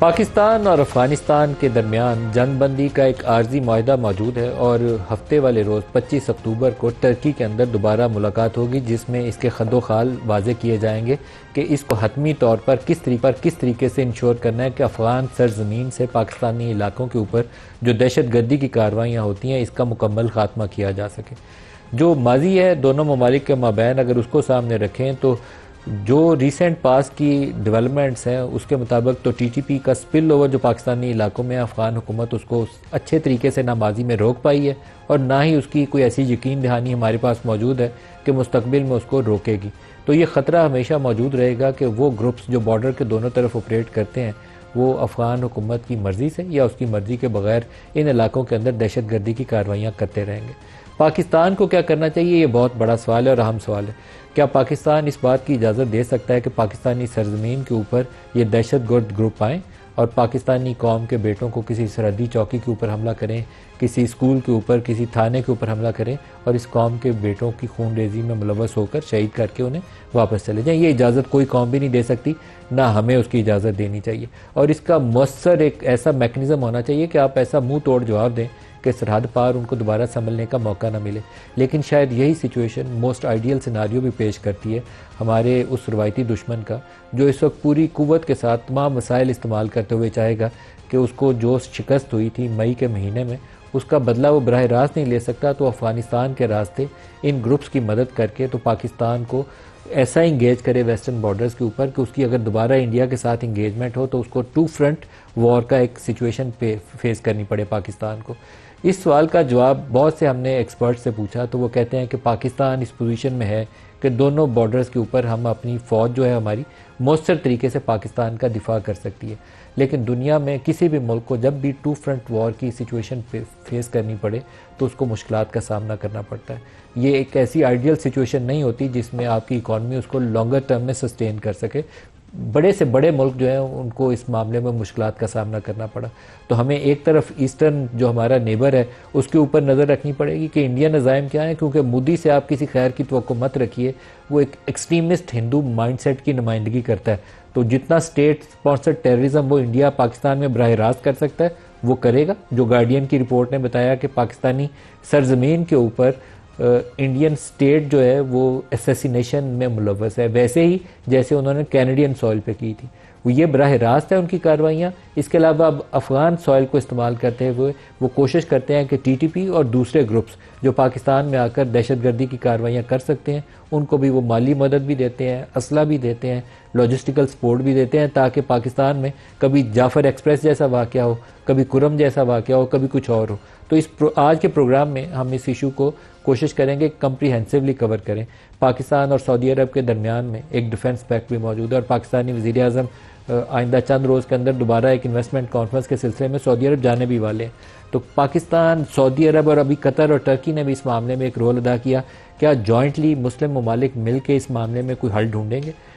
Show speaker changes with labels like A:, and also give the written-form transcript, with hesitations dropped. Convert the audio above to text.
A: पाकिस्तान और अफगानिस्तान के दरमियान जंगबंदी का एक आर्जी माहिदा मौजूद है और हफ्ते वाले रोज़ 25 अक्टूबर को टर्की के अंदर दोबारा मुलाकात होगी, जिसमें इसके खदो खाल वाजे किए जाएंगे कि इसको हतमी तौर पर किस तरीके से इंश्योर करना है कि अफ़गान सरजमीन से पाकिस्तानी इलाकों के ऊपर जो दहशत गर्दी की कार्रवाइयाँ होती हैं इसका मुकम्मल खात्मा किया जा सके। जो माजी है दोनों ममालिक के माबैन अगर उसको सामने रखें तो जो रिसेंट पास की डेवलपमेंट्स हैं उसके मुताबिक तो टीटीपी का स्पिल ओवर जो पाकिस्तानी इलाकों में अफ़गान हुकूमत उसको अच्छे तरीके से ना माजी में रोक पाई है और ना ही उसकी कोई ऐसी यकीन दहानी हमारे पास मौजूद है कि मुस्तकबिल में उसको रोकेगी। तो ये ख़तरा हमेशा मौजूद रहेगा कि वो ग्रुप्स जो बॉर्डर के दोनों तरफ ऑपरेट करते हैं वो अफ़गान हुकूमत की मर्ज़ी से या उसकी मर्ज़ी के बगैर इन इलाकों के अंदर दहशत गर्दी की कार्रवाइयाँ करते रहेंगे। पाकिस्तान को क्या करना चाहिए, ये बहुत बड़ा सवाल है और अहम सवाल है। क्या पाकिस्तान इस बात की इजाज़त दे सकता है कि पाकिस्तानी सरजमीन के ऊपर ये दहशत गर्द ग्रुप आएँ और पाकिस्तानी कौम के बेटों को किसी सरहदी चौकी के ऊपर हमला करें, किसी स्कूल के ऊपर, किसी थाने के ऊपर हमला करें और इस कौम के बेटों की खूनरेज़ी में मुलव्वस होकर शहीद करके उन्हें वापस चले जाएं? ये इजाज़त कोई कौम भी नहीं दे सकती, ना हमें उसकी इजाज़त देनी चाहिए। और इसका मौसर एक ऐसा मैकेनिज़्म होना चाहिए कि आप ऐसा मुंह तोड़ जवाब दें कि सरहद पार उनको दोबारा संभलने का मौका ना मिले। लेकिन शायद यही सिचुएशन मोस्ट आइडियल सिनारियो भी पेश करती है हमारे उस रवायती दुश्मन का, जो इस वक्त पूरी कुव्वत के साथ तमाम वसाइल इस्तेमाल करते हुए चाहेगा कि उसको जो शिकस्त हुई थी मई के महीने में उसका बदला वो बराह रास्त नहीं ले सकता। तो अफ़गानिस्तान के रास्ते इन ग्रुप्स की मदद करके तो पाकिस्तान को ऐसा इंगेज करे वेस्टर्न बॉर्डर्स के ऊपर कि उसकी अगर दोबारा इंडिया के साथ इंगेजमेंट हो तो उसको टू फ्रंट वॉर का एक सिचुएशन पे फेस करनी पड़े पाकिस्तान को। इस सवाल का जवाब बहुत से हमने एक्सपर्ट से पूछा तो वो कहते हैं कि पाकिस्तान इस पोजीशन में है कि दोनों बॉर्डर्स के ऊपर हम अपनी फ़ौज जो है हमारी मौसर तरीके से पाकिस्तान का दिफा कर सकती है। लेकिन दुनिया में किसी भी मुल्क को जब भी टू फ्रंट वॉर की सिचुएशन फेस करनी पड़े तो उसको मुश्किलात का सामना करना पड़ता है। ये एक ऐसी आइडियल सिचुएशन नहीं होती जिसमें आपकी इकॉनमी उसको लॉन्गर टर्म में सस्टेन कर सके। बड़े से बड़े मुल्क जो हैं उनको इस मामले में मुश्किलात का सामना करना पड़ा। तो हमें एक तरफ ईस्टर्न जो हमारा नेबर है उसके ऊपर नज़र रखनी पड़ेगी कि इंडिया नज़ायम क्या है, क्योंकि मोदी से आप किसी खैर की तवक्को मत रखिए। वो एक एक्सट्रीमिस्ट हिंदू माइंडसेट की नुमाइंदगी करता है। तो जितना स्टेट स्पॉन्सर्ड टेररिज्म वो इंडिया पाकिस्तान में बराह रास्त कर सकता है वो करेगा। जो गार्डियन की रिपोर्ट ने बताया कि पाकिस्तानी सरजमीन के ऊपर इंडियन स्टेट जो है वो असैसिनेशन में मुलव्वस है, वैसे ही जैसे उन्होंने कैनेडियन सॉइल पे की थी। वो ये बराह रास्त है उनकी कार्रवाइयाँ। इसके अलावा अब अफ़गान सॉइल को इस्तेमाल करते हुए वो कोशिश करते हैं कि टीटीपी और दूसरे ग्रुप्स जो पाकिस्तान में आकर दहशतगर्दी की कार्रवाइयाँ कर सकते हैं उनको भी वो माली मदद भी देते हैं, असला भी देते हैं, लॉजिस्टिकल सपोर्ट भी देते हैं, ताकि पाकिस्तान में कभी जाफ़र एक्सप्रेस जैसा वाक़या हो, कभी कुरम जैसा वाक़या हो, कभी कुछ और हो। तो आज के प्रोग्राम में हम इस इशू को कोशिश करेंगे कम्प्रीहेंसिवली कवर करें। पाकिस्तान और सऊदी अरब के दरमियान में एक डिफेंस पैक्ट भी मौजूद है और पाकिस्तानी वज़ीर आज़म आइंदा चंद रोज़ के अंदर दोबारा एक इन्वेस्टमेंट कॉन्फ्रेंस के सिलसिले में सऊदी अरब जाने भी वाले हैं। तो पाकिस्तान, सऊदी अरब और अभी कतर और टर्की ने भी इस मामले में एक रोल अदा किया। क्या जॉइंटली मुस्लिम ममालिक मिल के इस मामले में कोई हल ढूंढेंगे?